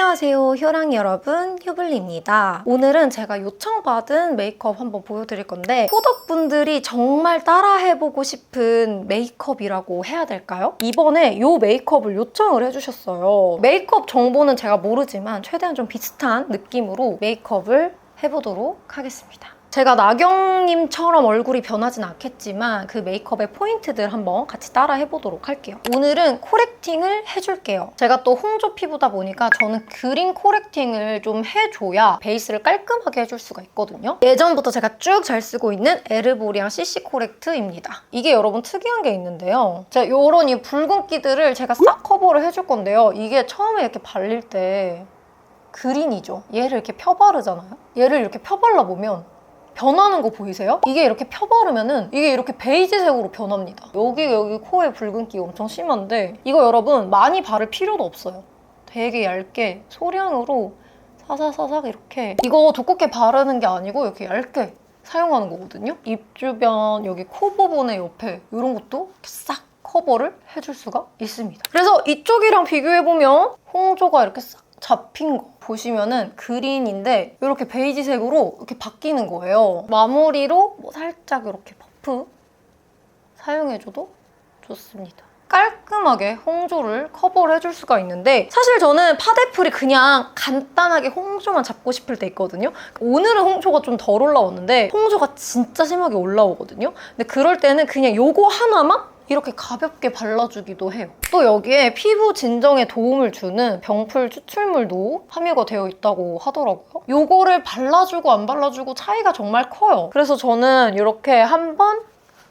안녕하세요, 효랑 여러분, 효블리입니다. 오늘은 제가 요청받은 메이크업 한번 보여드릴 건데 소덕분들이 정말 따라해보고 싶은 메이크업이라고 해야 될까요? 이번에 이 메이크업을 요청을 해주셨어요. 메이크업 정보는 제가 모르지만 최대한 좀 비슷한 느낌으로 메이크업을 해보도록 하겠습니다. 제가 나경님처럼 얼굴이 변하진 않겠지만 그 메이크업의 포인트들 한번 같이 따라 해보도록 할게요. 오늘은 코렉팅을 해줄게요. 제가 또 홍조 피부다 보니까 저는 그린 코렉팅을 좀 해줘야 베이스를 깔끔하게 해줄 수가 있거든요. 예전부터 제가 쭉 잘 쓰고 있는 에르보리앙 CC 코렉트입니다. 이게 여러분 특이한 게 있는데요. 제가 이런 이 붉은기들을 제가 싹 커버를 해줄 건데요. 이게 처음에 이렇게 발릴 때 그린이죠. 얘를 이렇게 펴바르잖아요. 얘를 이렇게 펴발라보면 변하는 거 보이세요? 이게 이렇게 펴바르면은 이게 이렇게 베이지색으로 변합니다. 여기 코에 붉은기 엄청 심한데 이거 여러분 많이 바를 필요도 없어요. 되게 얇게 소량으로 사사사삭 이렇게 이거 두껍게 바르는 게 아니고 이렇게 얇게 사용하는 거거든요. 입 주변 여기 코 부분의 옆에 이런 것도 싹 커버를 해줄 수가 있습니다. 그래서 이쪽이랑 비교해보면 홍조가 이렇게 싹 잡힌 거 보시면은 그린인데 이렇게 베이지색으로 이렇게 바뀌는 거예요. 마무리로 뭐 살짝 이렇게 퍼프 사용해줘도 좋습니다. 깔끔하게 홍조를 커버를 해줄 수가 있는데 사실 저는 파데프리 그냥 간단하게 홍조만 잡고 싶을 때 있거든요. 오늘은 홍조가 좀 덜 올라왔는데 홍조가 진짜 심하게 올라오거든요. 근데 그럴 때는 그냥 요거 하나만 이렇게 가볍게 발라주기도 해요. 또 여기에 피부 진정에 도움을 주는 병풀 추출물도 함유가 되어 있다고 하더라고요. 요거를 발라주고 안 발라주고 차이가 정말 커요. 그래서 저는 이렇게 한번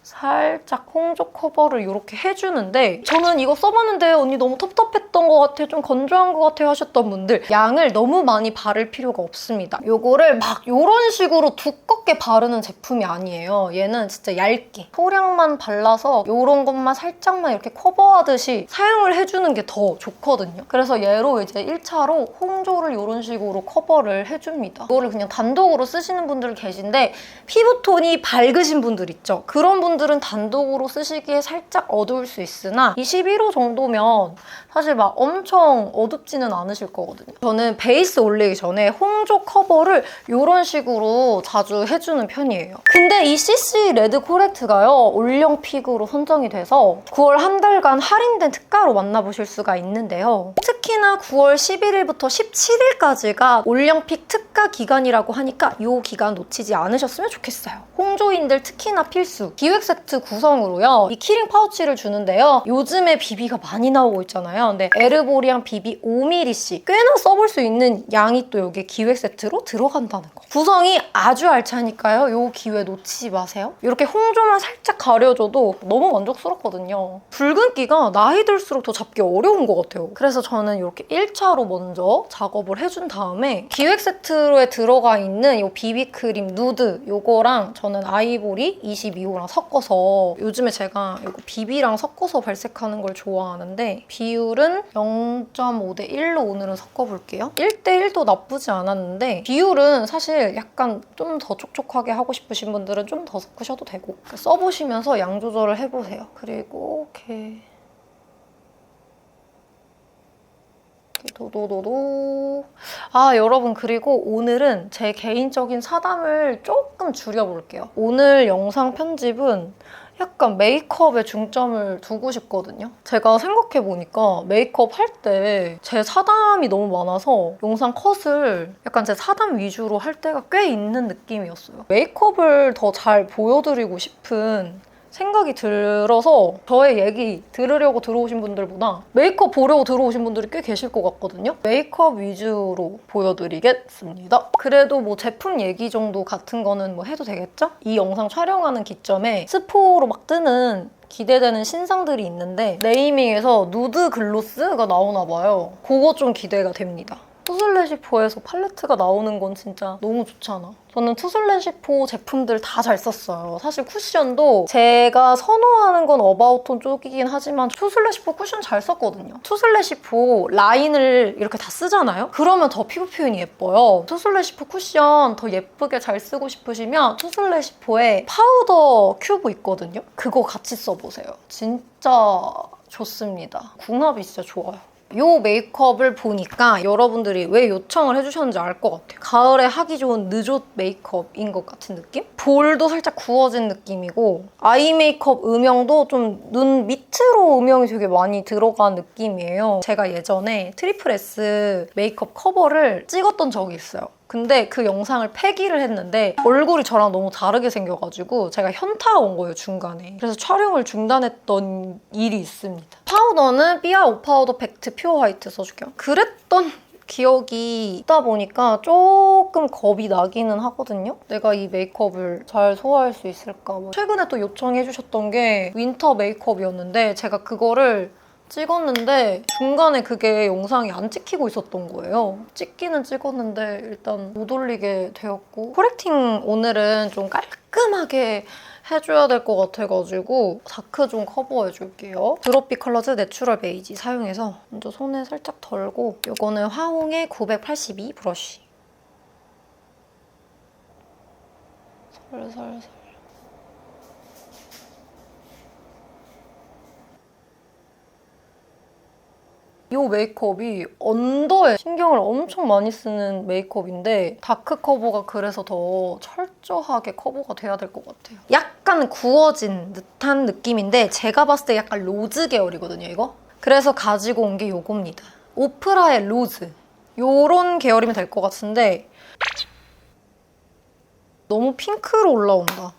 살짝 홍조 커버를 이렇게 해주는데 저는 이거 써봤는데 언니 너무 텁텁했던 것 같아, 좀 건조한 것 같아 하셨던 분들 양을 너무 많이 바를 필요가 없습니다. 요거를 막 이런 식으로 두껍게 바르는 제품이 아니에요. 얘는 진짜 얇게 소량만 발라서 이런 것만 살짝만 이렇게 커버하듯이 사용을 해주는 게 더 좋거든요. 그래서 얘로 이제 1차로 홍조를 이런 식으로 커버를 해줍니다. 이거를 그냥 단독으로 쓰시는 분들 계신데 피부톤이 밝으신 분들 있죠? 그런 분들은 단독으로 쓰시기에 살짝 어두울 수 있으나 21호 정도면 사실 막 엄청 어둡지는 않으실 거거든요. 저는 베이스 올리기 전에 홍조 커버를 이런 식으로 자주 해주는 편이에요. 근데 이 CC 레드 코렉트가요, 올영 픽으로 선정이 돼서 9월 한 달간 할인된 특가로 만나보실 수가 있는데요. 특히나 9월 11일부터 17일까지가 올영픽 특가 기간이라고 하니까 이 기간 놓치지 않으셨으면 좋겠어요. 홍조인들 특히나 필수 기획 세트 구성으로요, 이 키링 파우치를 주는데요. 요즘에 비비가 많이 나오고 있잖아요. 근데 에르보리앙 비비 5mm씩 꽤나 써볼 수 있는 양이 또 여기 기획 세트로 들어간다는 거. 구성이 아주 알차니까요. 이 기회 놓치지 마세요. 이렇게 홍조만 살짝 가려줘도 너무 만족스럽거든요. 붉은기가 나이 들수록 더 잡기 어려운 것 같아요. 그래서 저는 이렇게 1차로 먼저 작업을 해준 다음에 기획 세트로에 들어가 있는 이 비비크림 누드 요거랑 저는 아이보리 22호랑 섞어서 요즘에 제가 이거 비비랑 섞어서 발색하는 걸 좋아하는데 비율은 0.5대 1로 오늘은 섞어볼게요. 1대 1도 나쁘지 않았는데 비율은 사실 약간 좀 더 촉촉하게 하고 싶으신 분들은 좀 더 섞으셔도 되고 써보시면서 양 조절을 해보세요. 그리고 이렇게 도도도도. 아, 여러분, 그리고 오늘은 제 개인적인 사담을 조금 줄여볼게요. 오늘 영상 편집은 약간 메이크업에 중점을 두고 싶거든요. 제가 생각해보니까 메이크업 할 때 제 사담이 너무 많아서 영상 컷을 약간 제 사담 위주로 할 때가 꽤 있는 느낌이었어요. 메이크업을 더 잘 보여드리고 싶은 생각이 들어서 저의 얘기 들으려고 들어오신 분들보다 메이크업 보려고 들어오신 분들이 꽤 계실 것 같거든요. 메이크업 위주로 보여드리겠습니다. 그래도 뭐 제품 얘기 정도 같은 거는 뭐 해도 되겠죠? 이 영상 촬영하는 기점에 스포로 막 뜨는 기대되는 신상들이 있는데 네이밍에서 누드 글로스가 나오나 봐요. 그거 좀 기대가 됩니다. 투슬래시포에서 팔레트가 나오는 건 진짜 너무 좋잖아. 저는 투슬래시포 제품들 다 잘 썼어요. 사실 쿠션도 제가 선호하는 건 어바웃톤 쪽이긴 하지만 투슬래시포 쿠션 잘 썼거든요. 투슬래시포 라인을 이렇게 다 쓰잖아요? 그러면 더 피부 표현이 예뻐요. 투슬래시포 쿠션 더 예쁘게 잘 쓰고 싶으시면 투슬래시포에 파우더 큐브 있거든요? 그거 같이 써보세요. 진짜 좋습니다. 궁합이 진짜 좋아요. 이 메이크업을 보니까 여러분들이 왜 요청을 해주셨는지 알 것 같아요. 가을에 하기 좋은 느조 메이크업인 것 같은 느낌? 볼도 살짝 구워진 느낌이고 아이 메이크업 음영도 좀 눈 밑으로 음영이 되게 많이 들어간 느낌이에요. 제가 예전에 트리플 S 메이크업 커버를 찍었던 적이 있어요. 근데 그 영상을 폐기를 했는데 얼굴이 저랑 너무 다르게 생겨가지고 제가 현타가 온 거예요, 중간에. 그래서 촬영을 중단했던 일이 있습니다. 파우더는 삐아 오파우더 팩트 퓨어 화이트 써줄게요. 그랬던 기억이 있다 보니까 조금 겁이 나기는 하거든요. 내가 이 메이크업을 잘 소화할 수 있을까. 최근에 또 요청해주셨던 게 윈터 메이크업이었는데 제가 그거를 찍었는데 중간에 그게 영상이 안 찍히고 있었던 거예요. 찍기는 찍었는데 일단 못 올리게 되었고 코렉팅 오늘은 좀 깔끔하게 해줘야 될 것 같아가지고 다크 좀 커버해줄게요. 드롭비 컬러즈 내추럴 베이지 사용해서 먼저 손에 살짝 덜고 이거는 화홍의 982 브러쉬. 살살살. 이 메이크업이 언더에 신경을 엄청 많이 쓰는 메이크업인데 다크 커버가 그래서 더 철저하게 커버가 돼야 될 것 같아요. 약간 구워진 듯한 느낌인데 제가 봤을 때 약간 로즈 계열이거든요, 이거? 그래서 가지고 온 게 이겁니다. 오프라의 로즈. 요런 계열이면 될 것 같은데 너무 핑크로 올라온다.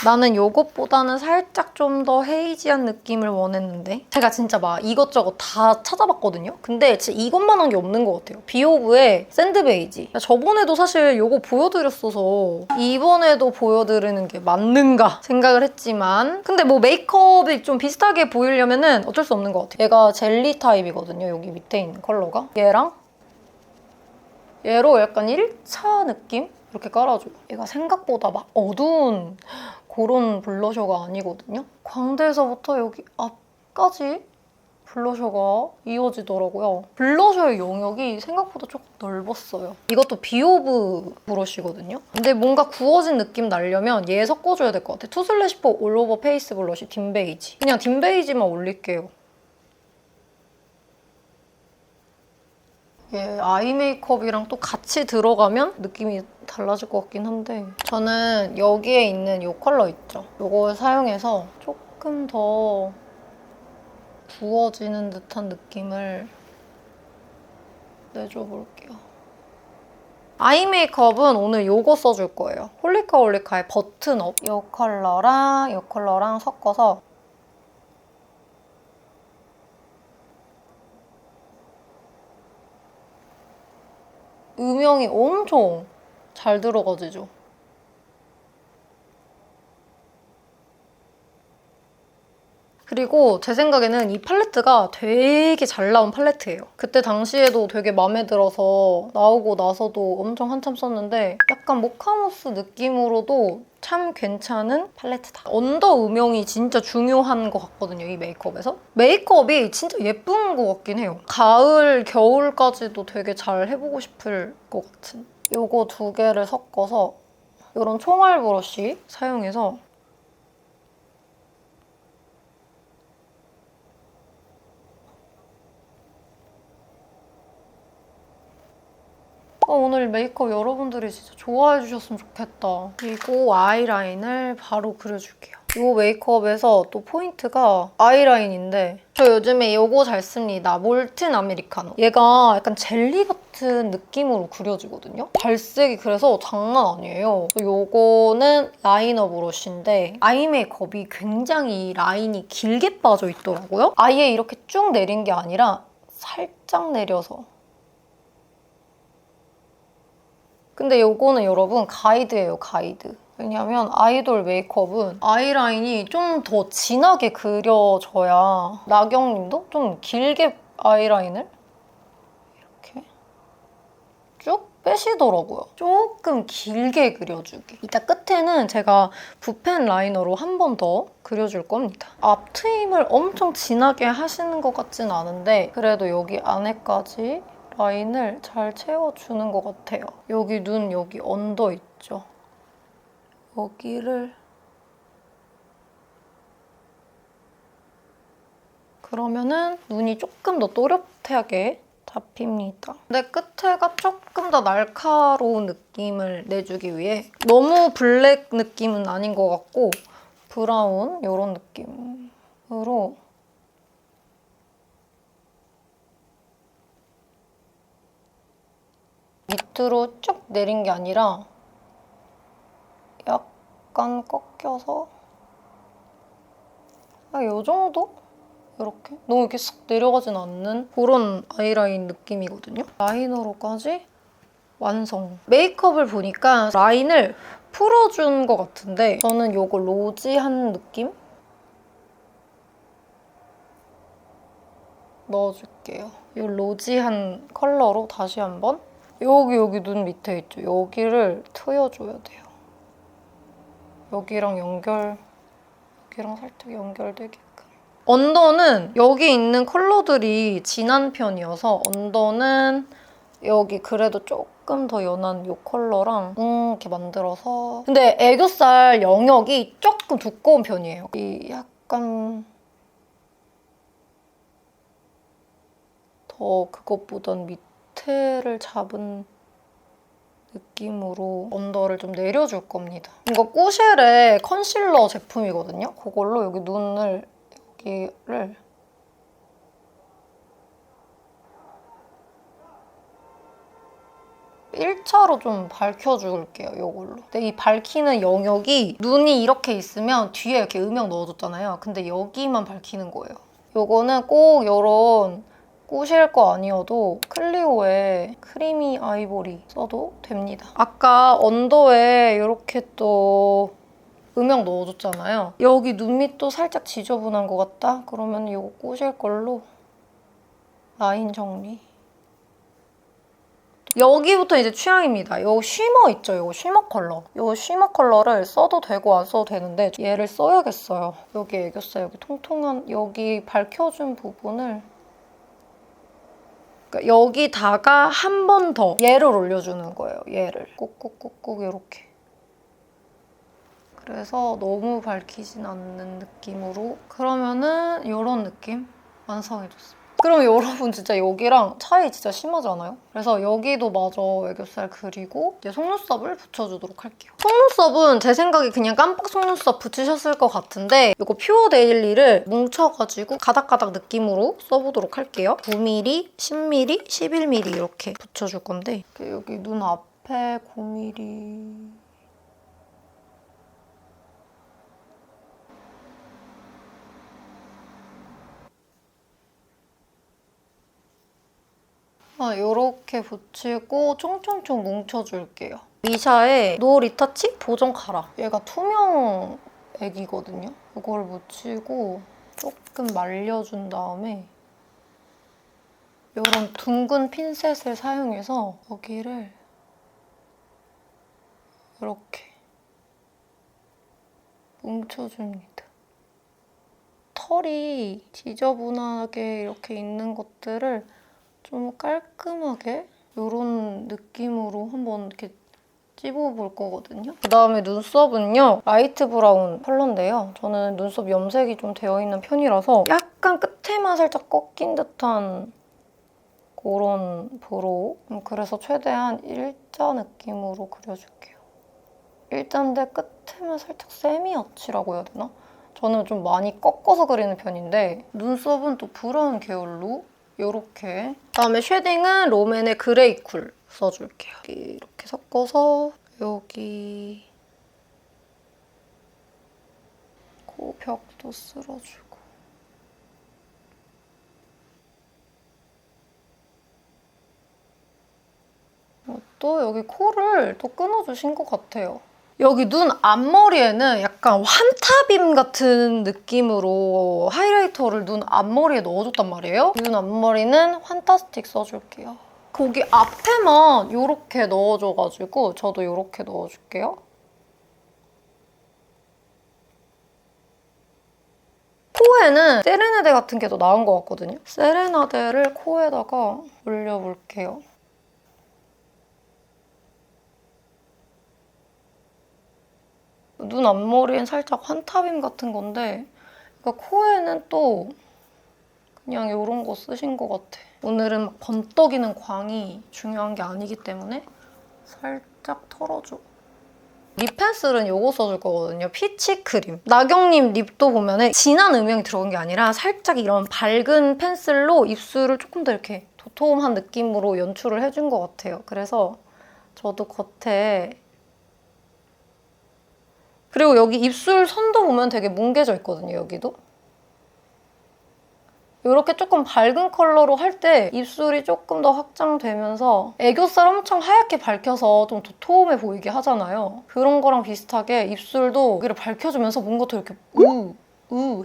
나는 이것보다는 살짝 좀 더 헤이지한 느낌을 원했는데 제가 진짜 막 이것저것 다 찾아봤거든요? 근데 진짜 이것만한 게 없는 것 같아요. 비오브의 샌드 베이지. 저번에도 사실 이거 보여드렸어서 이번에도 보여드리는 게 맞는가 생각을 했지만 근데 뭐 메이크업이 좀 비슷하게 보이려면 어쩔 수 없는 것 같아요. 얘가 젤리 타입이거든요. 여기 밑에 있는 컬러가. 얘랑 얘로 약간 1차 느낌? 이렇게 깔아줘요. 얘가 생각보다 막 어두운 그런 블러셔가 아니거든요. 광대에서부터 여기 앞까지 블러셔가 이어지더라고요. 블러셔의 영역이 생각보다 조금 넓었어요. 이것도 비오브 브러쉬거든요. 근데 뭔가 구워진 느낌 나려면 얘 섞어줘야 될 것 같아요. 투슬래시포 올오버 페이스 블러쉬 딘 베이지. 그냥 딘 베이지만 올릴게요. 얘 아이 메이크업이랑 또 같이 들어가면 느낌이 달라질 것 같긴 한데 저는 여기에 있는 이 컬러 있죠? 이걸 사용해서 조금 더 부어지는 듯한 느낌을 내줘볼게요. 아이 메이크업은 오늘 이거 써줄 거예요. 홀리카홀리카의 버튼업. 이 컬러랑 섞어서 음영이 엄청 잘 들어가지죠. 그리고 제 생각에는 이 팔레트가 되게 잘 나온 팔레트예요. 그때 당시에도 되게 마음에 들어서 나오고 나서도 엄청 한참 썼는데 약간 모카무스 느낌으로도 참 괜찮은 팔레트다. 언더 음영이 진짜 중요한 것 같거든요, 이 메이크업에서. 메이크업이 진짜 예쁜 것 같긴 해요. 가을, 겨울까지도 되게 잘 해보고 싶을 것 같은. 요거 두 개를 섞어서 이런 총알 브러쉬 사용해서 오늘 메이크업 여러분들이 진짜 좋아해 주셨으면 좋겠다. 그리고 아이라인을 바로 그려줄게요. 이 메이크업에서 또 포인트가 아이라인인데 저 요즘에 이거 잘 씁니다. 몰튼 아메리카노. 얘가 약간 젤리 같은 느낌으로 그려지거든요. 발색이 그래서 장난 아니에요. 이거는 라이너 브러쉬인데 아이 메이크업이 굉장히 라인이 길게 빠져 있더라고요. 아예 이렇게 쭉 내린 게 아니라 살짝 내려서. 근데 이거는 여러분 가이드예요, 가이드. 왜냐면 아이돌 메이크업은 아이라인이 좀 더 진하게 그려져야 나경님도 좀 길게 아이라인을 이렇게 쭉 빼시더라고요. 조금 길게 그려주기. 이따 끝에는 제가 붓펜 라이너로 한 번 더 그려줄 겁니다. 앞 트임을 엄청 진하게 하시는 것 같진 않은데 그래도 여기 안에까지 라인을 잘 채워주는 것 같아요. 여기 눈, 여기 언더 있죠? 여기를 그러면은 눈이 조금 더 또렷하게 잡힙니다. 근데 끝에가 조금 더 날카로운 느낌을 내주기 위해 너무 블랙 느낌은 아닌 것 같고 브라운 이런 느낌으로 밑으로 쭉 내린 게 아니라 약간 꺾여서 이 정도? 이렇게? 너무 이렇게 쓱 내려가진 않는 그런 아이라인 느낌이거든요. 라이너로까지 완성. 메이크업을 보니까 라인을 풀어준 것 같은데 저는 이거 로지한 느낌? 넣어줄게요. 이 로지한 컬러로 다시 한번 여기 눈 밑에 있죠? 여기를 트여줘야 돼요. 여기랑 살짝 연결되게끔. 언더는 여기 있는 컬러들이 진한 편이어서 언더는 여기 그래도 조금 더 연한 이 컬러랑 이렇게 만들어서 근데 애교살 영역이 조금 두꺼운 편이에요. 이 약간 더 그것보단 밑에를 잡은 느낌으로 언더를 좀 내려줄 겁니다. 이거 꾸쉘의 컨실러 제품이거든요. 그걸로 여기를 1차로 좀 밝혀줄게요, 이걸로. 근데 이 밝히는 영역이 눈이 이렇게 있으면 뒤에 이렇게 음영 넣어줬잖아요. 근데 여기만 밝히는 거예요. 이거는 꼭 이런 꾸실 거 아니어도 클리오의 크리미 아이보리 써도 됩니다. 아까 언더에 이렇게 또 음영 넣어줬잖아요. 여기 눈 밑도 살짝 지저분한 것 같다? 그러면 이거 꾸실 걸로 라인 정리. 여기부터 이제 취향입니다. 이 쉬머 있죠? 이 쉬머 컬러. 이 쉬머 컬러를 써도 되고 안 써도 되는데 얘를 써야겠어요. 여기 애교살 여기 통통한 여기 밝혀준 부분을 그러니까 여기다가 한 번 더 얘를 올려주는 거예요. 얘를 꾹꾹꾹꾹 이렇게. 그래서 너무 밝히진 않는 느낌으로 그러면은 이런 느낌 완성해줬습니다. 그럼 여러분 진짜 여기랑 차이 진짜 심하지 않아요? 그래서 여기도 마저 애교살 그리고 이제 속눈썹을 붙여주도록 할게요. 속눈썹은 제 생각에 그냥 깜빡 속눈썹 붙이셨을 것 같은데 이거 퓨어 데일리를 뭉쳐가지고 가닥가닥 느낌으로 써보도록 할게요. 9mm, 10mm, 11mm 이렇게 붙여줄 건데 여기 눈 앞에 9mm 이렇게 붙이고 총총총 뭉쳐줄게요. 미샤의 노 리터치 보정 카라. 얘가 투명 액이거든요. 이걸 묻히고 조금 말려준 다음에 이런 둥근 핀셋을 사용해서 여기를 이렇게 뭉쳐줍니다. 털이 지저분하게 이렇게 있는 것들을 좀 깔끔하게 이런 느낌으로 한번 이렇게 찝어볼 거거든요. 그다음에 눈썹은요. 라이트 브라운 컬러인데요. 저는 눈썹 염색이 좀 되어 있는 편이라서 약간 끝에만 살짝 꺾인 듯한 그런 브로우. 그래서 최대한 일자 느낌으로 그려줄게요. 일자인데 끝에만 살짝 세미아치라고 해야 되나? 저는 좀 많이 꺾어서 그리는 편인데 눈썹은 또 브라운 계열로 이렇게. 그다음에 쉐딩은 롬앤의 그레이 쿨 써줄게요. 이렇게 섞어서 여기 코 벽도 쓸어주고 또 여기 코를 또 끊어주신 것 같아요. 여기 눈 앞머리에는 약간 환타빔 같은 느낌으로 하이라이터를 눈 앞머리에 넣어줬단 말이에요. 눈 앞머리는 환타스틱 써줄게요. 거기 앞에만 이렇게 넣어줘가지고 저도 이렇게 넣어줄게요. 코에는 세레나데 같은 게 더 나은 것 같거든요. 세레나데를 코에다가 올려볼게요. 눈 앞머리엔 살짝 환타빔 같은 건데 그러니까 코에는 또 그냥 이런 거 쓰신 것 같아. 오늘은 막 번떡이는 광이 중요한 게 아니기 때문에 살짝 털어줘. 립 펜슬은 이거 써줄 거거든요. 피치 크림. 나경님 립도 보면은 진한 음영이 들어간 게 아니라 살짝 이런 밝은 펜슬로 입술을 조금 더 이렇게 도톰한 느낌으로 연출을 해준 것 같아요. 그래서 저도 겉에 그리고 여기 입술 선도 보면 되게 뭉개져 있거든요. 여기도. 이렇게 조금 밝은 컬러로 할 때 입술이 조금 더 확장되면서 애교살 엄청 하얗게 밝혀서 좀 도톰해 보이게 하잖아요. 그런 거랑 비슷하게 입술도 여기를 밝혀주면서 뭔가 더 이렇게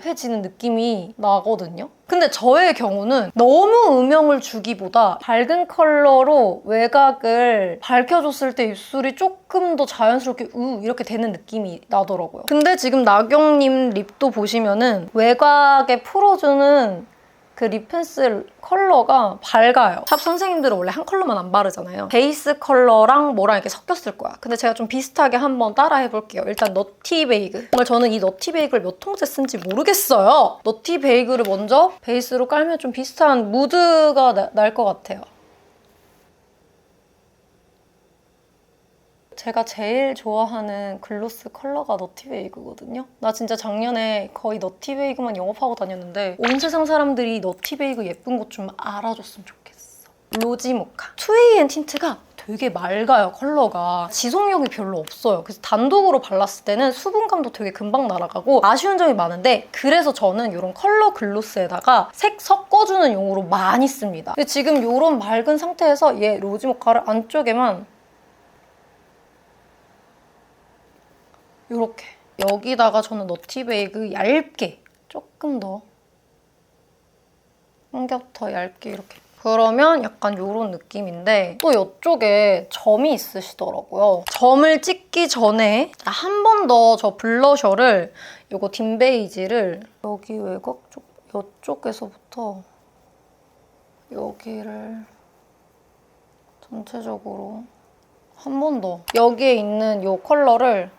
해지는 느낌이 나거든요. 근데 저의 경우는 너무 음영을 주기보다 밝은 컬러로 외곽을 밝혀줬을 때 입술이 조금 더 자연스럽게 이렇게 되는 느낌이 나더라고요. 근데 지금 나경님 립도 보시면은 외곽에 풀어주는 그 립 펜슬 컬러가 밝아요. 샵 선생님들은 원래 한 컬러만 안 바르잖아요. 베이스 컬러랑 뭐랑 이렇게 섞였을 거야. 근데 제가 좀 비슷하게 한번 따라 해볼게요. 일단 너티 베이글. 정말 저는 이 너티 베이글 몇 통째 쓴지 모르겠어요. 너티 베이글을 먼저 베이스로 깔면 좀 비슷한 무드가 날 것 같아요. 제가 제일 좋아하는 글로스 컬러가 너티베이그거든요. 나 진짜 작년에 거의 너티베이그만 영업하고 다녔는데 온 세상 사람들이 너티베이그 예쁜 것 좀 알아줬으면 좋겠어. 로지모카. 2AM 틴트가 되게 맑아요, 컬러가. 지속력이 별로 없어요. 그래서 단독으로 발랐을 때는 수분감도 되게 금방 날아가고 아쉬운 점이 많은데 그래서 저는 이런 컬러 글로스에다가 색 섞어주는 용으로 많이 씁니다. 근데 지금 이런 맑은 상태에서 얘 로지모카를 안쪽에만 이렇게 여기다가 저는 너티베이그 얇게 조금 더 한 겹 더 얇게 이렇게 그러면 약간 이런 느낌인데 또 이쪽에 점이 있으시더라고요. 점을 찍기 전에 한 번 더 저 블러셔를 이거 딘베이지를 여기 외곽 쪽 이쪽에서부터 여기를 전체적으로 한 번 더 여기에 있는 이 컬러를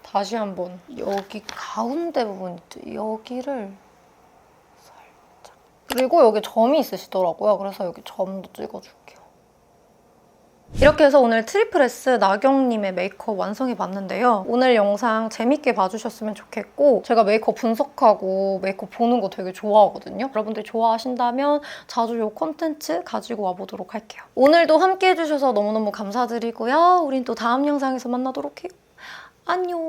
다시 한번 여기 가운데 부분 있죠? 여기를 살짝 그리고 여기 점이 있으시더라고요. 그래서 여기 점도 찍어줄게요. 이렇게 해서 오늘 트리플 S 나경님의 메이크업 완성해봤는데요. 오늘 영상 재밌게 봐주셨으면 좋겠고 제가 메이크업 분석하고 메이크업 보는 거 되게 좋아하거든요. 여러분들이 좋아하신다면 자주 이 콘텐츠 가지고 와보도록 할게요. 오늘도 함께 해주셔서 너무너무 감사드리고요. 우린 또 다음 영상에서 만나도록 해요. 안녕.